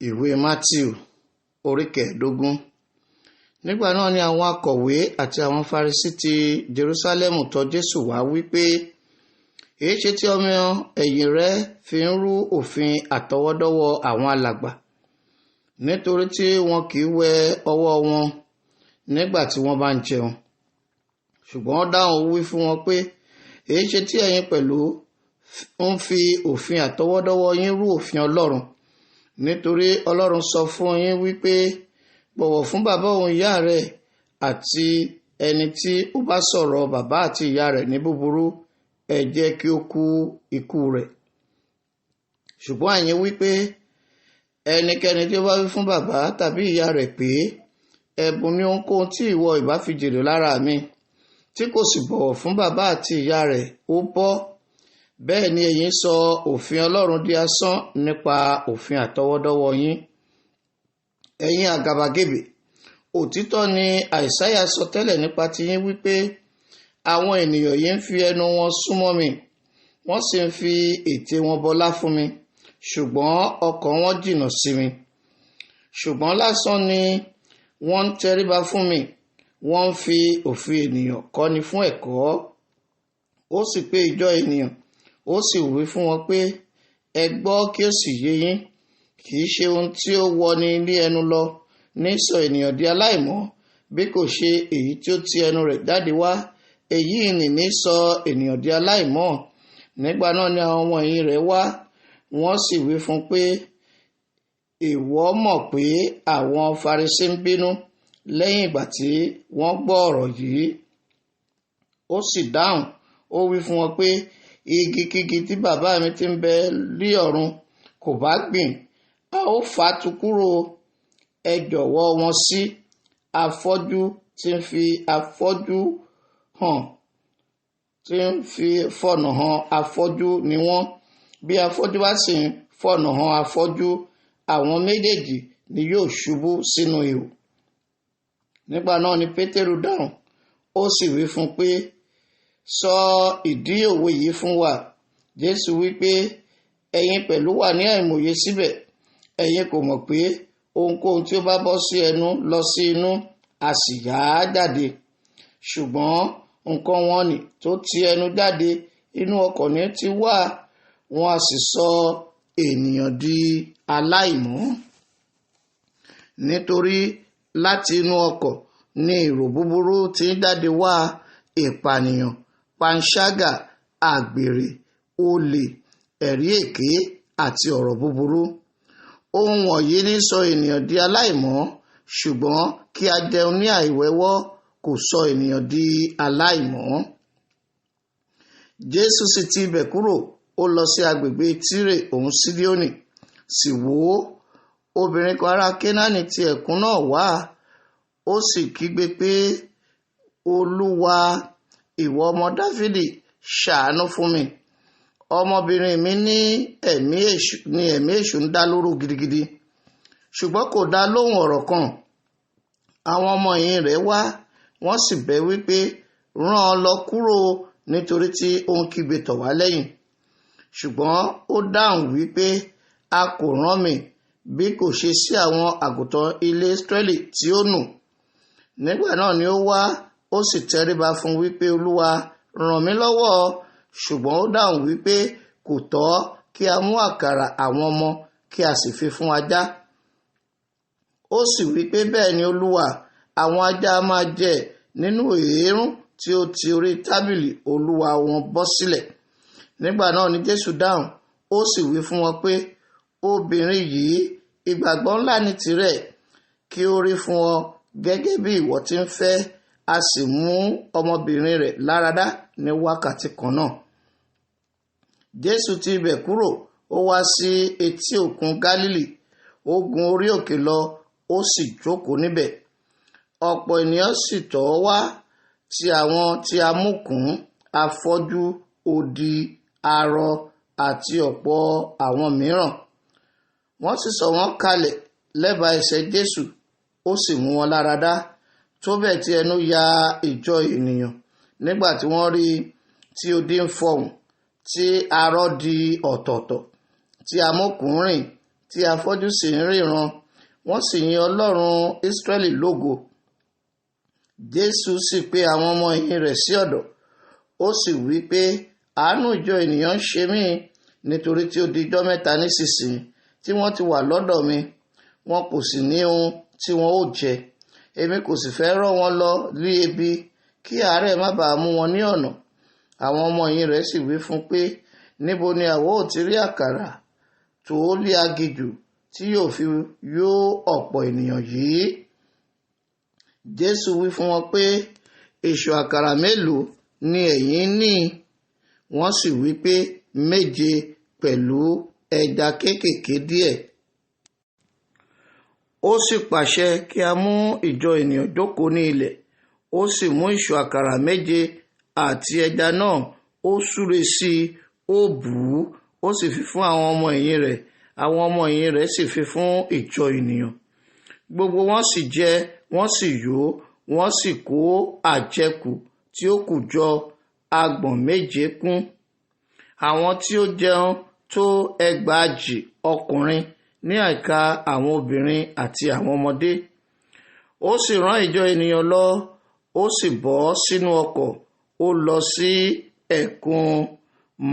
Ìwé Mátíù orí kẹẹ̀ẹ́dógún. Nígbà náà ni àwọn akọ̀wé àti àwọn Farisí ti Jerúsálẹ́mù tọ̀ Jésù wá wípé, èéṣe tí ọmọ ẹ̀yìn rẹ fi ń rú òfin àtọwọ́dọ́wọ́ àwọn alàgbà, nítorí tí wọn kì í wẹ ọwọ́ wọn nígbà tí wọ́n bá ń jẹun. Ṣùgbọ́n ó dáhùn wí fún wọn pé, èéṣe tí ẹ̀yin pẹ̀lú ń fi òfin àtọwọ́dọ́wọ́ yín rú òfin Ọlọ́run? Nítorí Ọlọ́run sọ fún yín wípé, bọ̀wọ̀ fún bàbá òun ìyá rẹ̀, àti ẹni tí ó bá sọ̀rọ̀ bàbá àti ìyá rẹ̀ ní búburú, ẹ jẹ́ kí ó kú ikú rẹ̀. Ṣùgbọ́n ẹ̀yin wípé, ẹnikẹ́ni tí ó bá wí fún bàbá tàbí ìyá rẹ̀ pé, ẹ̀bùn ni ohunkóhun tí ìwọ ìbá fi jèrè lára mi, tí kò sì bọ̀wọ̀ fún bàbá àti ìyá rẹ̀, ó bọ́. Bẹ́ẹ̀ ni ẹ̀yin sọ òfin Ọlọ́run di asán nípa òfin àtọwọ́dọ́wọ́ yín. Ẹ̀yin àgàbàgebè, òtítọ́ ni Àìsáyà sọ tẹ́lẹ̀ nípa tiyín wípé, àwọn ènìyàn yìí ń fi ẹnu wọn súnmọ́ mi, wọ́n sì ń fi ètè wọn bọlá fún mi, ṣùgbọ́n ọkàn wọn jìnnà sí mi. Ṣùgbọ́n lásán ni wọ́n ń tẹríba fún mi, wọ́n ń fi òfin ènìyàn kọ́ni fún ẹ̀kọ́. Ó sì pé ìjọ ènìyàn, ó sì wí fún wọn pé, ẹ gbọ́ kí ó sì yé yín, kì í ṣe ohun tí ó wọni ní ẹnu lọ ní sọ ènìyàn di aláìmọ́, bí kò ṣe èyí tí ó ti ẹnu rẹ̀ jáde wá, èyí ni ní sọ ènìyàn di aláìmọ́. Nígbà náà ni àwọn ọmọ ẹ̀yìn rẹ̀ wá, wọ́n sì wí fún un pé, ìwọ mọ̀ pé àwọn Farisí ń bínú lẹ́yìn ìgbà tí wọ́n gbọ́ ọ̀rọ̀ yìí. Ó sì dáhùn, ó wí fún wọn pé, igi kígi tí bàbá mi ti ń bẹ lí ọ̀run kò bá gbìn, a ó fà á tu kúrò. Ẹ jọ̀wọ́ wọn sí afọ́jú tí ń fi afọ́jú hàn, tí ń fi fọ̀nà hàn afọ́jú ni wọ́n. Bí afọ́jú bá sì ń fọ̀nà hàn afọ́jú, àwọn méjèèjì ni yóò ṣubú sínú ihò. Nígbà náà ni Pétérù dáhùn, ó sì wí fún un pé, sọ ìdí òwe yìí fún wa. Jésù wí pé, ẹ̀yin pẹ̀lú wà ní àìmọ̀ye síbẹ̀, ẹ̀yin kò mọ̀ pé ohunkóhun tí ó bá bọ́ sí ẹnu lọ sí inú, a sì yà á jáde. Ṣùgbọ́n nǹkan wọn nì tó ti ẹnu jáde, inú ọkàn ni ti wá, wọn a sì sọ ènìyàn di aláìmọ́. Nítorí láti inú ọkàn ni èrò búburú ti ń jáde wá, ìpànìyàn, panṣágà, àgbèrè, olè, ẹ̀rí èké àti ọ̀rọ̀ búburú. Ohun wọ̀nyí ní sọ ènìyàn di aláìmọ́, ṣùgbọ́n kí a jẹun ní àìwẹ́wọ́ kò sọ ènìyàn di aláìmọ́. Jésù sì ti ibẹ̀ kúrò, ó lọ sí agbègbè Tírè òun Sídíónì. Sì wò ó, obìnrin kan ará Kénáánì ti ẹ̀kún náà wá, ó sì kígbe pé, Olúwa, ìwọ ọmọ Dáfídì, ṣàánú fún mi. Ọmọbìnrin mi ní ẹ̀mí èṣù ń dá lóró gidigidi. Ṣùgbọ́n kò dá lóhùn ọ̀rọ̀ kan. Àwọn ọmọ ẹ̀yìn rẹ̀ wá, wọ́n sì bẹ̀ wípé, rán an lọ kúrò, nítorí tí ó ń kígbe tọ̀ wá lẹ́yìn. Ṣùgbọ́n ó dáhùn wípé, a kò rán mi, bí kò ṣe sí àwọn àgùntàn ilé Ísírẹ́lì tí ó nù. Nígbà náà ni ó wá, ó sì tẹríba fún wípé, Olúwa, ràn mí lọ́wọ́. Ṣùgbọ́n ó dáhùn wípé, kò tọ́ kí a mú àkàrà àwọn ọmọ kí a sì fi fún ajá. Ó sì wípé, bẹ́ẹ̀ ni Olúwa, àwọn ajá máa jẹ nínú èérún tí ó ti orí tábìlì olúwa wọn bọ́ sílẹ̀. Nígbà náà ni Jésù dáhùn, ó sì wí fún wọn pé, obìnrin yìí, ìgbàgbọ́ ńlá ni tìrẹ, kí ó rí fún ọ gẹ́gẹ́ bí ìwọ ti ń fẹ́. A sì mú ọmọbìnrin rẹ̀ láradá ní wákàtí kan náà. Jésù ti ibẹ̀ kúrò, ó wá sí etí òkun Gálílì, ó gun orí òkè lọ, ó sì jókòó níbẹ̀. Ọ̀pọ̀ ènìyàn sì tọ̀ ọ́ wá, ti àwọn tí a mókùn, afọ́jú, odi, arọ àti ọ̀pọ̀ àwọn mìíràn. Wọ́n sì sọ̀ wọ́n kalẹ̀ lẹ́bàá ẹsẹ̀ Jésù, ó sì mú wọn láradá, tó bẹ́ẹ̀ tí ẹnu ya ìjọ ènìyàn nígbà tí wọ́n rí tí odi ń fọhùn, tí arọ di ọ̀tọ̀ọ̀tọ̀, tí amókùn rìn, tí afọ́jú sì ń ríran, wọ́n sì yin Ọlọ́run Ísírẹ́lì lógo. Jésù sì pe àwọn ọmọ ẹ̀yìn rẹ̀ sí ọ̀dọ̀, ó sì wí pé, àánú ìjọ ènìyàn ń ṣe mí, nítorí tí ó di ijọ́ mẹ́ta nísinsìnyí tí wọ́n ti wà lọ́dọ̀ mi, wọn kò sì ní ohun tí wọn ó jẹ. Èmi kò sì fẹ́ rán wọn lọ lí ebi, kí àárẹ̀ má bàa mú wọn ní ọ̀nà. Àwọn ọmọ ẹ̀yìn rẹ̀ sì wí fún un pé, níbo ni àwa ó ti rí àkàrà tó lé aginjù tí yóò fi yó ọ̀pọ̀ ènìyàn yìí? Jésù wí fún wọn pé, èṣù àkàrà mélòó ni ẹ̀yin ní? Wọ́n sì wí pé, 7 pẹ̀lú ẹja kéékèèké díẹ̀. Ó sì pàṣẹ kí a mú ìjọ ènìyàn jókòó ní ilẹ̀. Ó sì mú ìṣù àkàrà 7 àti ẹja náà, ó súre sí i, ó bù ú, ó sì fi fún àwọn ọmọ ẹ̀yìn rẹ̀. Àwọn ọmọ ẹ̀yìn rẹ̀ sì fi fún ìjọ ènìyàn. Gbogbo wọn sì jẹ, wọ́n sì yó, wọ́n sì kó àjẹkù tí ó kù jọ agbọ̀n 7 kún. Àwọn tí ó jẹun tó 1,000 ọkùnrin, ní àìka àwọn obìnrin àti àwọn ọmọdé. Ó sì rán ìjọ ènìyàn lọ, ó sì bọ́ sínú ọkọ̀, ó lọ sí ẹ̀kún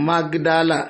Magdala.